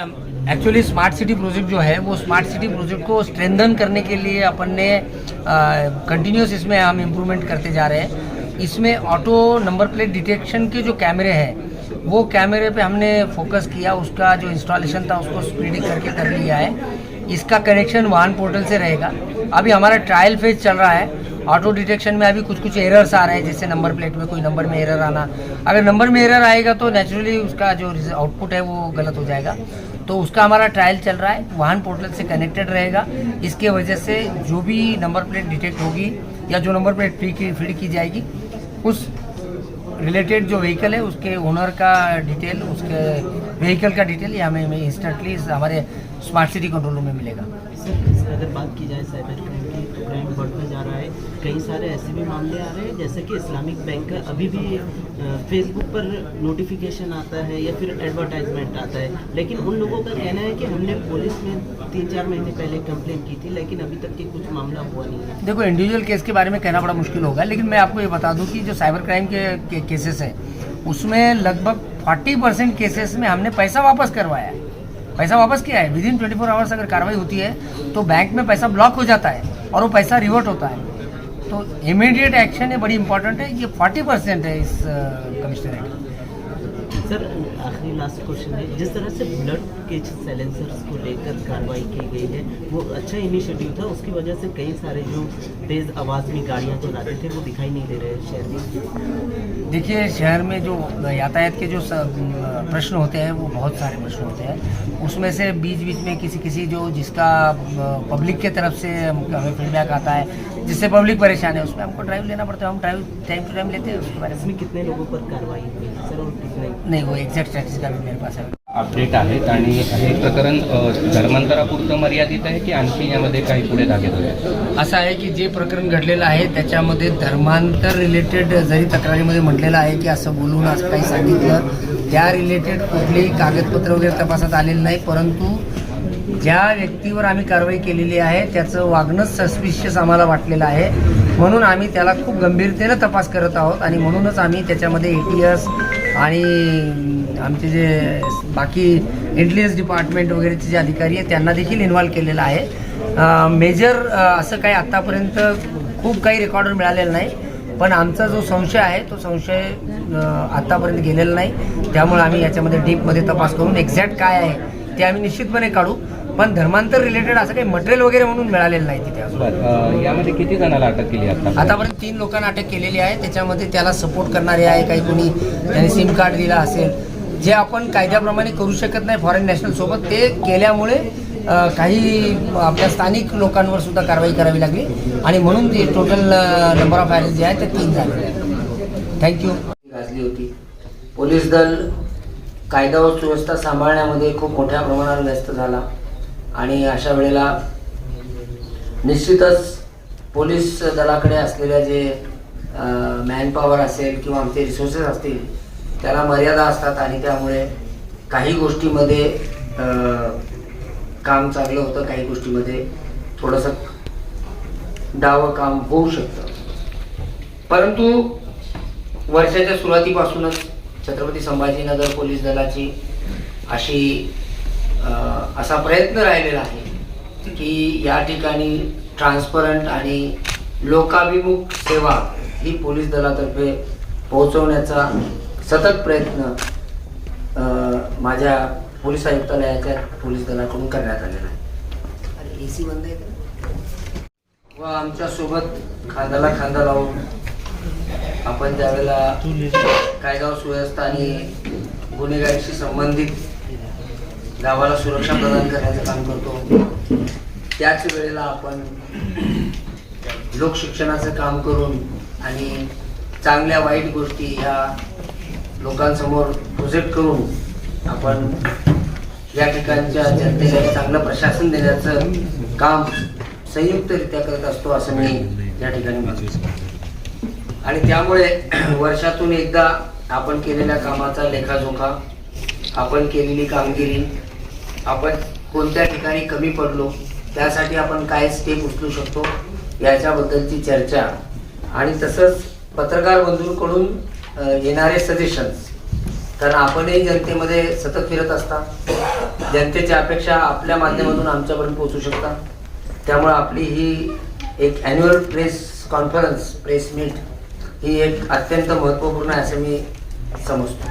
Actually smart city project जो है वो स्मार्ट सिटी प्रोजेक्ट को स्ट्रेंथन करने के लिए अपन ने कंटिन्यूस इसमें हम इम्प्रूवमेंट करते जा रहे हैं। इसमें ऑटो नंबर प्लेट डिटेक्शन के जो कैमरे हैं वो कैमरे पे हमने फोकस किया, उसका जो इंस्टॉलेशन था उसको स्पीडी करके कर लिया है। इसका कनेक्शन वाहन पोर्टल से रहेगा। अभी हमारा ट्रायल फेज चल रहा है। ऑटो डिटेक्शन में अभी कुछ एरर्स आ रहे हैं, जैसे नंबर प्लेट में कोई नंबर में एरर आना। अगर नंबर में एरर आएगा तो नेचुरली उसका जो आउटपुट है वो गलत हो जाएगा। तो उसका हमारा ट्रायल चल रहा है, वाहन पोर्टल से कनेक्टेड रहेगा। इसके वजह से जो भी नंबर प्लेट डिटेक्ट होगी या जो नंबर प्लेट फीड की जाएगी, उस रिलेटेड जो व्हीकल है उसके ओनर का डिटेल, उसके व्हीकल का डिटेल ये हमें इंस्टेंटली हमारे स्मार्ट सिटी कंट्रोल रूम में मिलेगा। सर, अगर बात की जाए साइबर क्राइम की, तो क्राइम बढ़ता जा रहा है। कई सारे ऐसे भी मामले आ रहे हैं, जैसे कि इस्लामिक बैंक का अभी भी फेसबुक पर नोटिफिकेशन आता है या फिर एडवर्टाइजमेंट आता है, लेकिन उन लोगों का कहना है कि हमने पुलिस में 3-4 महीने पहले कंप्लेंट की थी, लेकिन अभी तक की कुछ मामला हुआ नहीं है। देखो, इंडिविजुअल केस के बारे में कहना बड़ा मुश्किल होगा, लेकिन मैं आपको ये बता दूं कि जो साइबर क्राइम के केसेस हैं उसमें लगभग 40% केसेस में हमने पैसा वापस करवाया है, पैसा वापस किया है। विदिन 24 आवर्स अगर कार्रवाई होती है तो बैंक में पैसा ब्लॉक हो जाता है और वो पैसा रिवर्ट होता है। तो इमीडिएट एक्शन ये बड़ी इंपॉर्टेंट है। ये 40% है इस कमिश्नरेट। सर, आखिरी लास्ट क्वेश्चन है, जिस तरह से ब्लड के साइलेंसर्स को लेकर कार्रवाई की गई है वो अच्छा इनिशिएटिव था। उसकी वजह से कई सारे जो तेज़ आवाज़ में गाड़ियाँ चलाते थे वो दिखाई नहीं दे रहे शहर में। देखिए, शहर में जो यातायात के जो प्रश्न होते हैं वो बहुत सारे प्रश्न होते हैं। उसमें से बीच में किसी जो जिसका पब्लिक के तरफ से हमें फीडबैक आता है, जिससे पब्लिक परेशान है, उसमें हमको ड्राइव लेना पड़ता है। हम ड्राइव टाइम टू टाइम लेते हैं। उसके बारे में कितने लोगों पर कार्रवाई हुई है सर, और कितने नहीं, वो एक्झॅक्ट स्टॅटिस्टिक्स अभी मेरे पास है। अपडेट आहेत आणि हे प्रकरण धर्मांतरापुरतं मर्यादित आहे की आणखी यामध्ये काही पुढे धागेत होईल? असं आहे की जे प्रकरण घडलेलं आहे त्याच्यामध्ये धर्मांतर रिलेटेड जरी तक्रारीमध्ये म्हटलेलं आहे की असं बोलून असं काही सांगितलं, त्या रिलेटेड कुठलेही कागदपत्र वगैरे तपासात आलेलं नाही, परंतु ज्या व्यक्तीवर आम्ही कारवाई केलेली आहे त्याचं वागणं सस्पिशियस आम्हाला वाटलेलं आहे, म्हणून आम्ही त्याला खूप गंभीरतेनं तपास करत आहोत आणि म्हणूनच आम्ही त्याच्यामध्ये ATS आणि आमचे जे बाकी इंटेलिजन्स डिपार्टमेंट वगैरेचे जे अधिकारी आहेत त्यांना देखील इन्व्हॉल्व केलेलं आहे। मेजर असं काही आत्तापर्यंत खूप काही रेकॉर्ड मिळालेलं नाही, पण आमचा जो संशय आहे तो संशय आत्तापर्यंत गेलेला नाही। त्यामुळे आम्ही याच्यामध्ये डीपमध्ये तपास करून एक्झॅक्ट काय आहे ते आम्ही निश्चितपणे काढू, पण धर्मांतर रिलेटेड असं काही मटेरियल वगैरे म्हणून मिळालेलं नाही तिथे। यामध्ये किती जणांना अटक केली आतापर्यंत 3 लोकांना अटक केलेली आहे। त्याच्यामध्ये त्याला सपोर्ट करणारे आहे, काही कोणी त्याने सिम कार्ड दिला असेल, जे आपण कायद्याप्रमाणे करू शकत नाही फॉरेन नॅशनल सोबत, ते केल्यामुळे काही आपल्या स्थानिक लोकांवर सुद्धा कारवाई करावी लागली आणि म्हणून ती टोटल नंबर ऑफ अरेस्ट जे आहे ते 3 झाले। थँक्यू। गाजली होती। पोलीस दल कायदा व सुव्यवस्था सांभाळण्यामध्ये खूप मोठ्या प्रमाणावर व्यस्त झाला आणि अशा वेळेला निश्चितच पोलीस दलाकडे असलेल्या जे मॅनपॉवर असेल किंवा आमचे रिसोर्सेस असतील त्याला मर्यादा असतात आणि त्यामुळे काही गोष्टीमध्ये काम चांगलं होतं, काही गोष्टीमध्ये थोडंसं डावं काम होऊ शकतं। परंतु वर्षाच्या सुरुवातीपासूनच छत्रपती संभाजीनगर पोलीस दलाची असा प्रयत्न राहिलेला आहे की या ठिकाणी ट्रान्सपरंट आणि लोकाभिमुख सेवा ही पोलीस दलातर्फे पोहोचवण्याचा सतत प्रयत्न माझ्या पोलीस आयुक्तालयाच्या पोलीस दलाकडून करण्यात आलेला आहे। अरे AC बंद आहे का? व आमच्या सोबत खांद्याला खांदा लावून आपण त्यावेळेला कायदा व सुव्यवस्था आणि गुन्हेगारीशी संबंधित गावाला सुरक्षा प्रदान करण्याचं काम करतो। त्याच वेळेला आपण लोकशिक्षणाचं काम करून आणि चांगल्या वाईट गोष्टी ह्या लोकांसमोर प्रोजेक्ट करून आपण या ठिकाणच्या जनतेला चांगलं प्रशासन देण्याचं काम संयुक्तरित्या करत असतो असं मी या ठिकाणी म्हणतो। आणि त्यामुळे वर्षातून एकदा आपण केलेल्या कामाचा लेखाजोखा, आपण केलेली कामगिरी, आपण कोणत्या ठिकाणी कमी पडलो, त्यासाठी आपण काय स्टेप उचलू शकतो याच्याबद्दलची चर्चा आणि तसंच पत्रकार बंधूंकडून येणारे सजेशन्स, कारण आपणही जनतेमध्ये सतत फिरत असता, जनतेच्या अपेक्षा आपल्या माध्यमातून आमच्यापर्यंत पोहोचू शकतात. त्यामुळे आपली ही एक annual press conference, press meet ही एक अत्यंत महत्त्वपूर्ण आहे असं मी समजतो.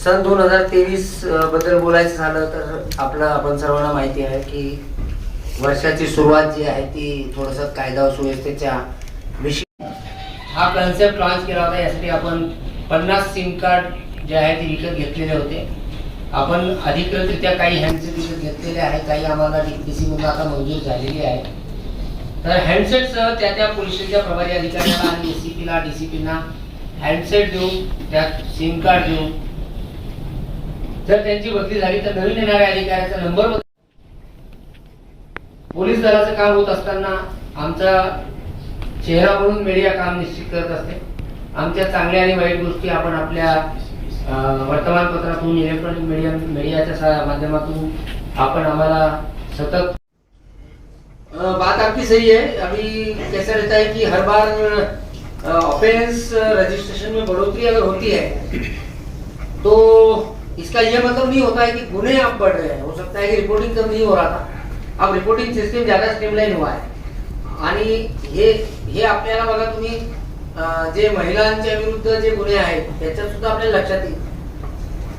सन 2023 बद्दल बोलायचं झालं तर आपण सर्वांना माहिती आहे की वर्षाची सुरुवात जी आहे ती थोडंसं कायदा व सुव्यवस्थेच्या विषयी हा कन्सेप्ट लॉन्च केला होता. यासाठी आपण 50 सिम कार्ड जे आहे ते विकत घेतलेले होते. आपण अधिकृतरित्या काही हँडसेट विकत घेतलेले आहेत, काही आम्हाला DPC मधून आता मंजूर झालेली आहे. तर हँडसेटसह त्या पोलिसांच्या प्रभारी अधिकाऱ्याला आणि ACPला DCPना हँडसेट देऊन त्यात सिम कार्ड देऊन जर त्यांची बदली झाली तर नवीन येणाऱ्या अधिकाऱ्याचा नंबर पोलीस दलाचं काम होत असताना आमचा चेहरा म्हणून मीडिया काम निश्चित करत असते. आमच्या चांगल्या आणि वाईट गोष्टी आपण आपल्या वर्तमानपत्रातून, इलेक्ट्रॉनिक मीडियाच्या माध्यमातून आपण आम्हाला सतत बात आपकी सही है. अभी कैसा रहता है कि हर बार ऑफेंस रजिस्ट्रेशन में बढ़ोतरी अगर होती है तो इसका यह मतलब नहीं होता है कि गुने अब बढ़ रहे हैं. हो सकता है कि रिपोर्टिंग कम नहीं हो रहा था, अब रिपोर्टिंग सिस्टम ज्यादा स्ट्रीमलाइन हुआ है. आणि हे आपल्याला बघा तुम्ही जे महिलांच्या विरुद्ध जे गुन्हे आहेत त्याच्यात सुद्धा आपल्याला लक्षात येईल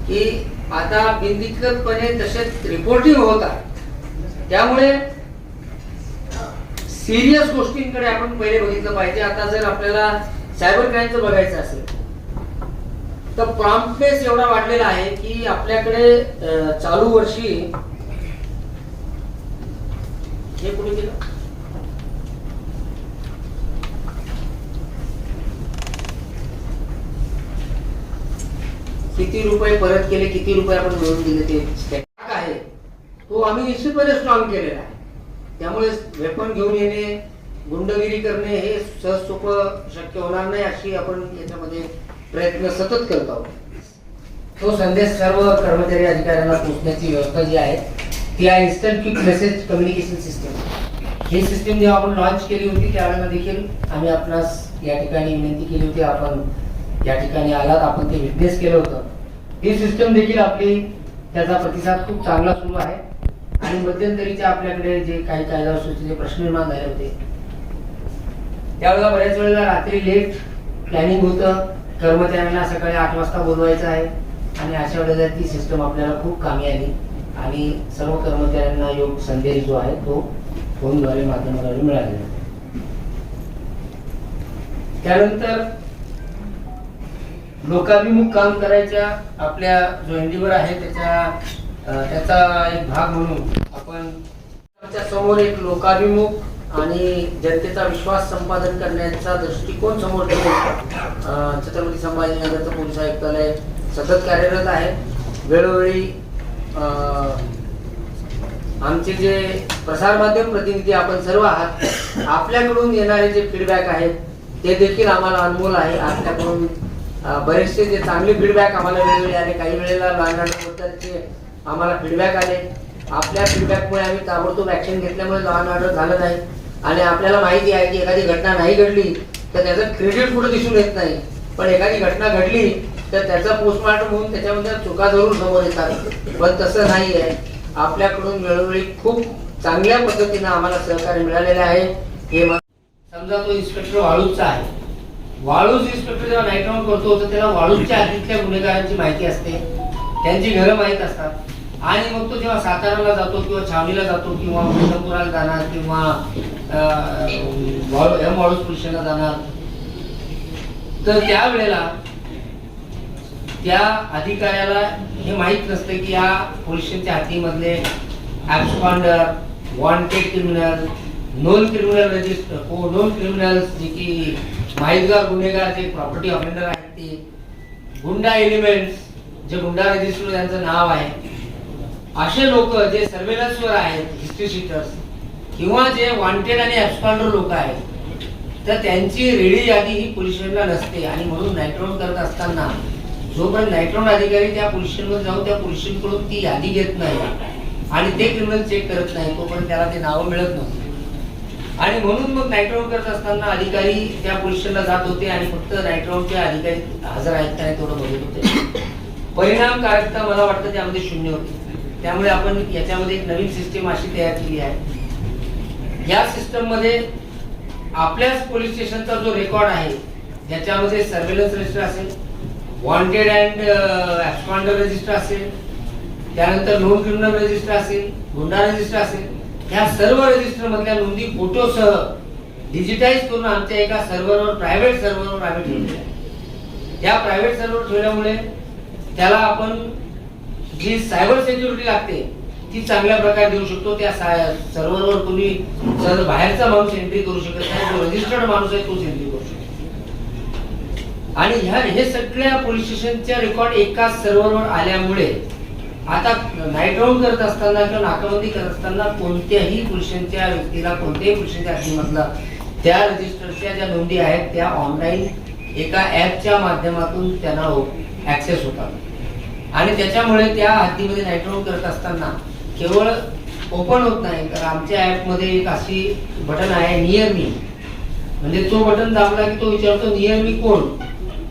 की आता बिनदिक्कतपणे तसेच रिपोर्टिंग होत आहे. त्यामुळे सिरियस गोष्टींकडे आपण पहिले बघितलं पाहिजे. आता जर आपल्याला सायबर क्राईमचं बघायचं असेल तर प्रॉम्प्टनेस एवढा वाढलेला आहे की आपल्याकडे चालू वर्षी हे कुठे गेलं किती रुपये परत केले, किती रुपये आपण मिळवून दिले ते स्टॅक आहे तो आम्ही निश्चितपणे स्ट्रॉंग केलेला आहे. त्यामुळे वेपन घेऊन येणे, गुंडगिरी करणे हे सहज सोपं शक्य होणार नाही अशी आपण याच्यामध्ये प्रयत्न सतत करत आहोत. तो संदेश सर्व कर्मचारी अधिकाऱ्यांना पोहोचण्याची व्यवस्था जी आहे ती आहे instant quick message communication system. ही सिस्टीम जेव्हा आपण लॉन्च केली होती त्यावेळेला देखील आम्ही आपणास या ठिकाणी विनंती केली होती, आपण या ठिकाणी आलात, आपण ते विटनेस केलं होतं. ही सिस्टम देखील आपली त्याचा प्रतिसाद खूप चांगला सुरू आहे. आणि मध्यंतरीच्या आपल्याकडे जे काही कायदा सुव्यवस्थेचे प्रश्न निर्माण झाले होते त्यावेळेला बऱ्याच वेळेला रात्री लेट प्लॅनिंग होतं, कर्मचाऱ्यांना सकाळी 8 वाजता बोलवायचं आहे आणि अशा वेळेला ती सिस्टम आपल्याला खूप कामी आली आणि सर्व कर्मचाऱ्यांना योग संदेश जो आहे तो फोनद्वारे माध्यमाद्वारे मिळालेला. त्यानंतर लोकाभिमुख काम करायच्या आपल्या जो एनडीवर आहे त्याचा एक भाग म्हणून आपण समोर एक लोकाभिमुख आणि जनतेचा विश्वास संपादन करण्याचा दृष्टिकोन समोर ठेवून छत्रपती संभाजीनगरचं पोलीस आयुक्तालय सतत कार्यरत आहे. वेळोवेळी आमचे जे प्रसारमाध्यम प्रतिनिधी आपण सर्व आहात, आपल्याकडून येणारे जे फीडबॅक आहेत ते देखील आम्हाला अनमोल आहे. आपल्याकडून बरेचसे जे चांगले फीडबॅक आम्हाला वेळोवेळी आले, काही वेळेला लॉ अँड ऑर्डरबद्दलचे आम्हाला फीडबॅक आले. आपल्या फीडबॅकमुळे आम्ही ताबडतोब ॲक्शन घेतल्यामुळे लॉ अँड ऑर्डर झालं नाही. आणि आपल्याला माहिती आहे की एखादी घटना नाही घडली तर त्याचं क्रेडिट कुठं दिसून येत नाही, पण एखादी घटना घडली तर त्याचा पोस्टमॉर्टम होऊन त्याच्यामध्ये चुका जरूर समोर येतात. पण तसं नाही आहे. आपल्याकडून वेळोवेळी खूप चांगल्या पद्धतीनं आम्हाला सहकार्य मिळालेलं आहे. हे समजा तो इन्स्पेक्टर वाळूजचा आहे, वाळूज इन्स्पेक्टर जेव्हा नाईट राऊंड करतो तर त्याला वाळूजच्या आधीतल्या गुन्हेगारांची माहिती असते, त्यांची घरं माहीत असतात. आणि मग तो जेव्हा साताराला जातो किंवा छावणीला जातो किंवा मुजफ्फरपुराला जाणार किंवा वाळूज पोलिसांना जाणार तर त्यावेळेला त्या अधिकाऱ्याला हे माहीत नसतं की या पोलिसांच्या हातीमधले absconder, wanted criminal, known criminal register known criminals जे की माहितगार गुन्हेगार जे प्रॉपर्टी ऑफेंडर आहेत ते, गुंडा एलिमेंट्स जे गुंडा रजिस्टर त्यांचं नाव आहे, असे लोक जे सर्वेलन्सवर आहेत, हिस्ट्री शीटर्स किंवा जे वॉन्टेड आणि ॲब्स्कॉन्डर लोक आहेत तर त्यांची रेडी यादी ही पोलिसांना नसते. आणि म्हणून नाईट राऊंड करत असताना जोपर्यंत नाईट राऊंड अधिकारी त्या पोलिसांवर जाऊन त्या पोलिसांकडून ती यादी घेत नाही आणि ते क्रिमिनल चेक करत नाही तोपर्यंत त्याला ते नावं मिळत नव्हते. आणि म्हणून मग नाईट राऊंड करत असताना अधिकारी त्या पोलिसांना जात होते आणि फक्त नाईट राऊंडचे अधिकारी हजर आहेत का नाही तेवढं बघत होते. परिणामकारकता मला वाटतं त्यामध्ये शून्य होती. त्यामुळे आपण याच्यामध्ये एक नवीन सिस्टीम अशी तयार केली आहे. या सिस्टम मध्ये आपल्याच पोलीस स्टेशनचा जो रेकॉर्ड आहे ज्याच्यामध्ये सर्वेलन्स रजिस्टर असेल, वॉन्टेड अँड ॲब्स्कॉन्डर रजिस्टर असेल, त्यानंतर नॉन क्रिमिनल रजिस्टर असेल, गुन्हा रजिस्टर असेल, ह्या सर्व रजिस्टर मधल्या नोंदी फोटोसह डिजिटाईज करून आमच्या एका सर्व्हरवर, प्रायव्हेट सर्व्हरवर आम्ही ठेवलेल्या आहे. या प्रायव्हेट सर्व्हर ठेवल्यामुळे त्याला आपण जी सायबर सिक्युरिटी लागते ती चांगल्या प्रकारे देऊ शकतो. त्या सर्व्हरवर कोणी बाहेरचा माणूस एंट्री करू शकत नाही, जो रजिस्टर्ड माणूस आहे तोच एंट्री करू शकतो. आणि हे सगळ्या पोलीस स्टेशनच्या रेकॉर्ड एका सर्व्हरवर आल्यामुळे आता नाईट राऊंड करत असताना किंवा नाकाबंदी करत असताना कोणत्याही पोलीस स्टेशनच्या व्यक्तीला, कोणत्याही पोलीस स्टेशनच्या हद्दीमधला त्या रजिस्टरच्या ज्या नोंदी आहेत त्या ऑनलाईन एका ऍपच्या माध्यमातून त्यांना ऍक्सेस होतात. आणि त्याच्यामुळे त्या हद्दीमध्ये नाईट राऊंड करत असताना केवळ ओपन होत नाही, तर आमच्या ऍपमध्ये एक अशी बटन आहे नियर मी, म्हणजे तो बटन दाबला की तो विचारतो नियर मी कोण.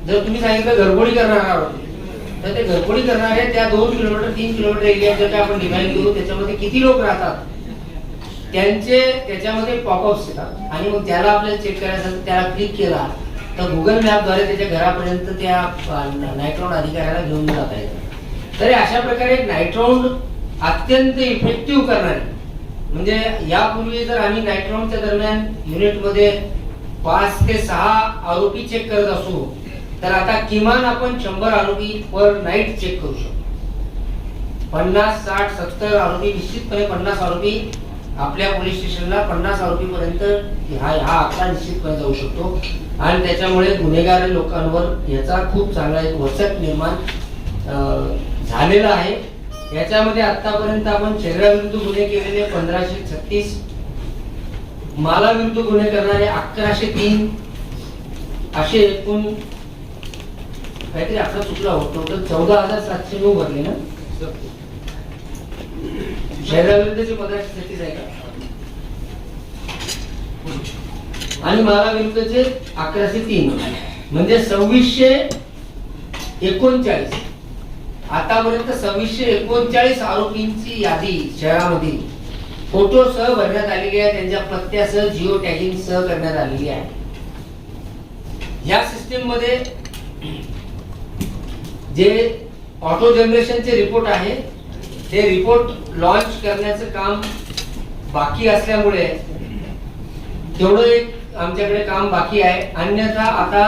जर तुम्ही सांगितलं घरफोडी करणार आहोत तर ते घरफोडी करणारे त्या 2 किलोमीटर 3 किलोमीटर एरिया जर आपण डिफाईन करू त्याच्यामध्ये किती लोक राहतात त्यांचे त्याच्यामध्ये पॉपअप्स येतात. आणि मग त्याला आपल्याला चेक करायचं असेल त्याला क्लिक केला तर गुगल मॅपद्वारे त्याच्या घरापर्यंत त्या नाईट राऊंड अधिकाऱ्याला घेऊन जाता येतं. तर अशा प्रकारे एक नाईट राऊंड अत्यंत इफेक्टिव्ह करणारे, म्हणजे यापूर्वी जर आम्ही नाईट राऊंडच्या दरम्यान युनिटमध्ये 5 ते 6 आरोपी चेक करत असू तर आता किमान आपण 100 आरोपी पर नाईट चेक करू शकतो. 50, 60, 70 आरोपी, निश्चितपणे 50 आरोपी आपल्या पोलीस स्टेशनला 50 आरोपी पर्यंत हा आकडा निश्चितपणे जाऊ शकतो. आणि त्याच्यामुळे गुन्हेगार लोकांवर याचा खूप चांगला एक वचक निर्माण झालेला आहे. याच्यामध्ये आतापर्यंत आपण शरीराविरुद्ध गुन्हे केलेले 1536, मालाविरुद्ध गुन्हे करणारे 1103, असे एकूण काहीतरी आकडा चुकला होतो, टोटल 14,709 भरले ना. शहराविरुद्धचे 1536 आहे का, आणि मालाविरुद्धचे 1103, म्हणजे 2639. आतापर्यंत 2639 आरोपींची यादी शहरामधील फोटोसह भरण्यात आलेली आहे, त्यांच्या पत्त्यासह, जिओ टॅगिंग सह करण्यात आलेली आहे. या सिस्टीम मध्ये जे ऑटो जनरेशनचे रिपोर्ट आहे ते रिपोर्ट लॉन्च करण्याचं काम बाकी असल्यामुळे तेवढं एक आमच्याकडे काम बाकी आहे. अन्यथा आता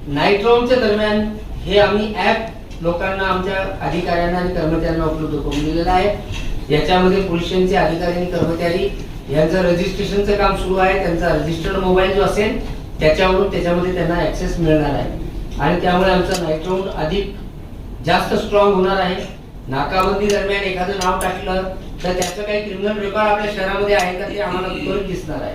नाईट राऊंडच्या दरम्यान हे आम्ही ऍप लोकांना, आमच्या अधिकाऱ्यांना आणि कर्मचाऱ्यांना उपलब्ध करून दिलेलं आहे. याच्यामध्ये पोलीस स्टेशनचे अधिकारी आणि कर्मचारी यांचं रजिस्ट्रेशनचं काम सुरू आहे. त्यांचा रजिस्टर्ड मोबाईल जो असेल त्याच्यावरून त्याच्यामध्ये त्यांना ऍक्सेस मिळणार आहे. आणि त्यामुळे आमचा नाईट राऊंड अधिक जास्त स्ट्रॉंग होणार आहे. नाकाबंदी दरम्यान एखादं नाव टाकलं तर त्याचं काही क्रिमिनल रेकॉर्ड आपल्या शहरामध्ये आहे का ते आम्हाला त्वरित दिसणार आहे.